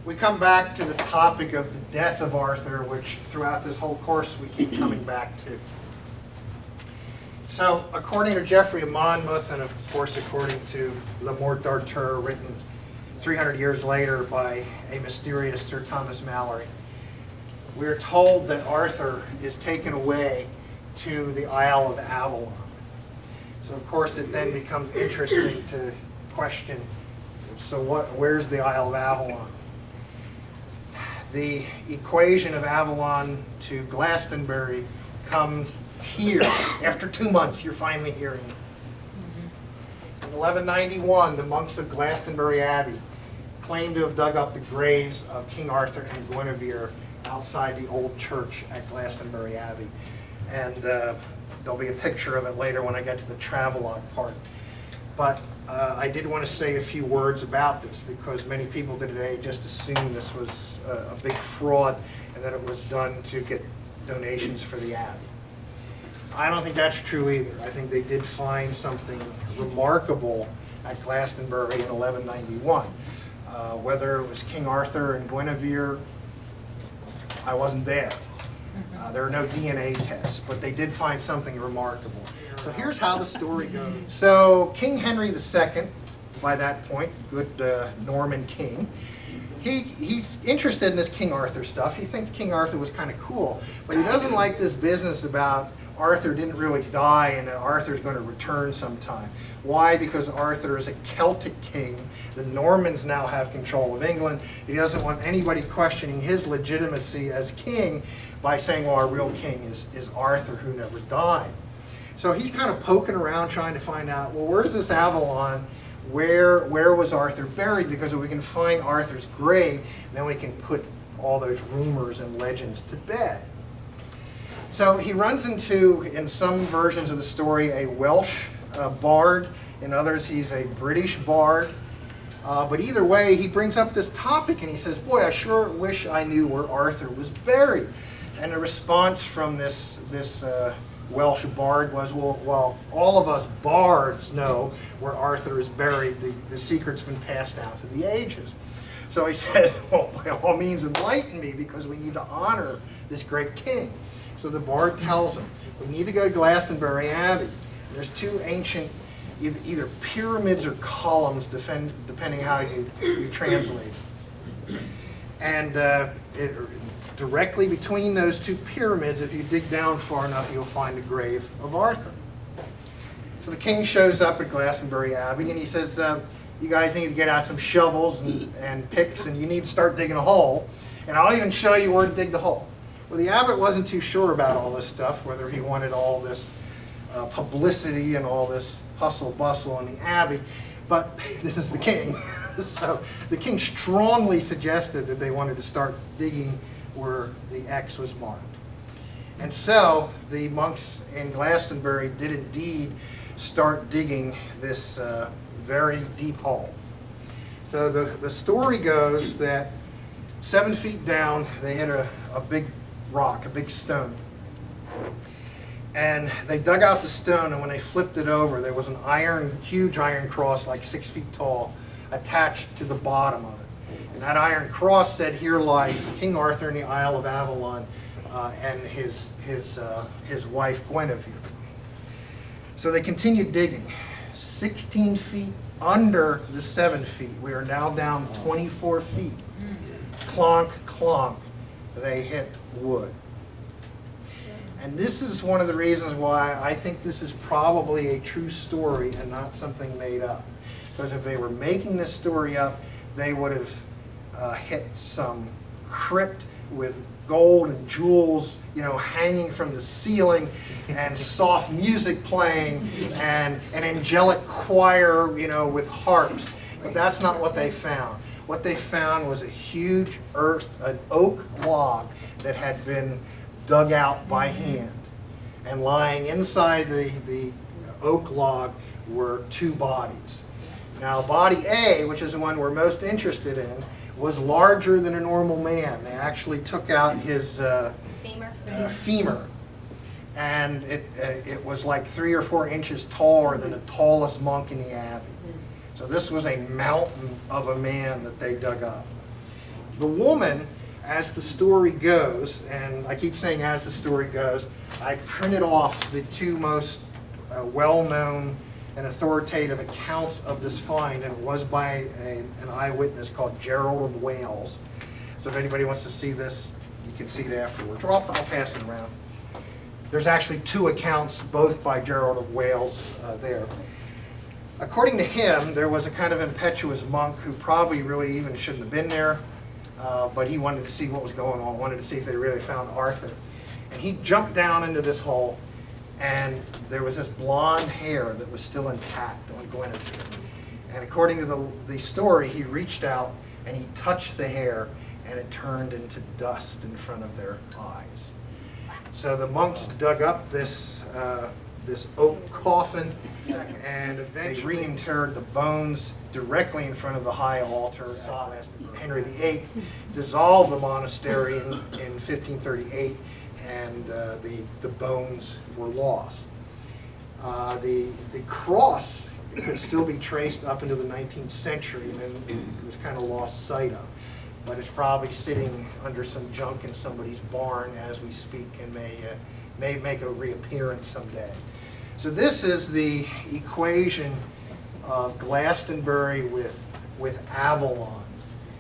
we come back to the topic of the death of Arthur, which throughout this whole course we keep coming back to. So, according to Geoffrey of Monmouth, and of course according to Le Morte d'Arthur, written 300 years later by a mysterious Sir Thomas Malory, we are told that Arthur is taken away to the Isle of Avalon. So of course it then becomes interesting to question, so where's the Isle of Avalon? The equation of Avalon to Glastonbury comes here. After 2 months, you're finally hearing it. In 1191, the monks of Glastonbury Abbey claimed to have dug up the graves of King Arthur and Guinevere outside the old church at Glastonbury Abbey. And there'll be a picture of it later when I get to the travelogue part. But I did want to say a few words about this because many people today just assume this was a big fraud and that it was done to get donations for the Abbey. I don't think that's true either. I think they did find something remarkable at Glastonbury in 1191. Whether it was King Arthur and Guinevere, I wasn't there. There are no DNA tests, but they did find something remarkable. So here's how the story goes. So King Henry II, by that point, good Norman king, he's interested in this King Arthur stuff. He thinks King Arthur was kind of cool, but he doesn't like this business about Arthur didn't really die and that Arthur's going to return sometime. Why? Because Arthur is a Celtic king. The Normans now have control of England. He doesn't want anybody questioning his legitimacy as king by saying, well, our real king is Arthur who never died. So he's kind of poking around trying to find out, well, where's this Avalon? Where was Arthur buried? Because if we can find Arthur's grave, then we can put all those rumors and legends to bed. So he runs into, in some versions of the story, a Welsh bard. In others, he's a British bard. But either way, he brings up this topic and he says, boy, I sure wish I knew where Arthur was buried. And the response from this Welsh bard was, well, all of us bards know where Arthur is buried. The secret's been passed down to the ages. So he said, well, by all means enlighten me because we need to honor this great king. So the bard tells him, we need to go to Glastonbury Abbey. There's two ancient, either pyramids or columns, depending how you translate it. And directly between those two pyramids, if you dig down far enough, you'll find the grave of Arthur. So the king shows up at Glastonbury Abbey and he says, you guys need to get out some shovels and picks and you need to start digging a hole. And I'll even show you where to dig the hole. Well, the abbot wasn't too sure about all this stuff, whether he wanted all this publicity and all this hustle bustle in the abbey, but this is the king. So the king strongly suggested that they wanted to start digging where the X was marked. And so the monks in Glastonbury did indeed start digging this very deep hole. So the story goes that 7 feet down, they hit a big rock, a big stone. And they dug out the stone, and when they flipped it over, there was an huge iron cross, like 6 feet tall, attached to the bottom of it. And that iron cross said, here lies King Arthur in the Isle of Avalon and his wife Guinevere. So they continued digging. 16 feet under the 7 feet. We are now down 24 feet. Clonk, clonk. They hit wood. And this is one of the reasons why I think this is probably a true story and not something made up. Because if they were making this story up, they would have hit some crypt with gold and jewels, hanging from the ceiling, and soft music playing, and an angelic choir, with harps. But that's not what they found. What they found was a huge an oak log that had been dug out by hand. And lying inside the oak log were two bodies. Now, body A, which is the one we're most interested in, was larger than a normal man. They actually took out his femur. And it was like 3 or 4 inches taller than the tallest monk in the abbey. So this was a mountain of a man that they dug up. The woman, as the story goes, and I keep saying as the story goes, I printed off the two most well-known and authoritative accounts of this find, and it was by an eyewitness called Gerald of Wales. So if anybody wants to see this, you can see it afterwards, or I'll pass it around. There's actually two accounts, both by Gerald of Wales there. According to him, there was a kind of impetuous monk who probably really even shouldn't have been there, but he wanted to see what was going on, wanted to see if they really found Arthur. And he jumped down into this hole, and there was this blonde hair that was still intact on Guinevere. And according to the story, he reached out and he touched the hair, and it turned into dust in front of their eyes. So the monks dug up this oak coffin, and eventually they reinterred the bones directly in front of the high altar. Henry VIII dissolved the monastery in 1538, and the bones were lost. The cross could still be traced up into the 19th century, and then it was kind of lost sight of. But it's probably sitting under some junk in somebody's barn as we speak, and may make a reappearance someday. So this is the equation of Glastonbury with Avalon,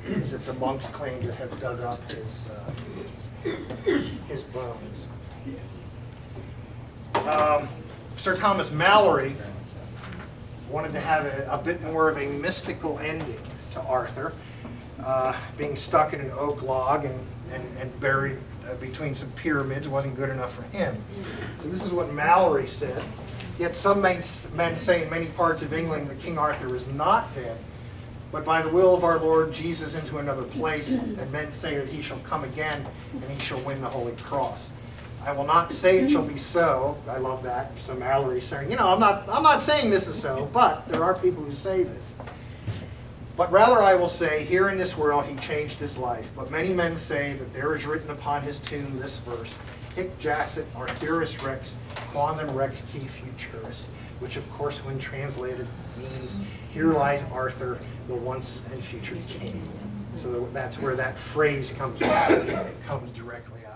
is that the monks claim to have dug up his bones. Sir Thomas Malory wanted to have a bit more of a mystical ending to Arthur. Being stuck in an oak log and buried between some pyramids wasn't good enough for him. So this is what Malory said. Yet some men say in many parts of England that King Arthur is not dead, but by the will of our Lord Jesus into another place, and men say that he shall come again and he shall win the Holy Cross. I will not say it shall be so. I love that. So Malory saying, I'm not saying this is so, but there are people who say this. But rather I will say, here in this world he changed his life. But many men say that there is written upon his tomb this verse, Hic jacet Arthurus Rex, quondam Rex qui futurus, which of course when translated means, here lies Arthur, the once and future king. So that's where that phrase comes from. It comes directly out.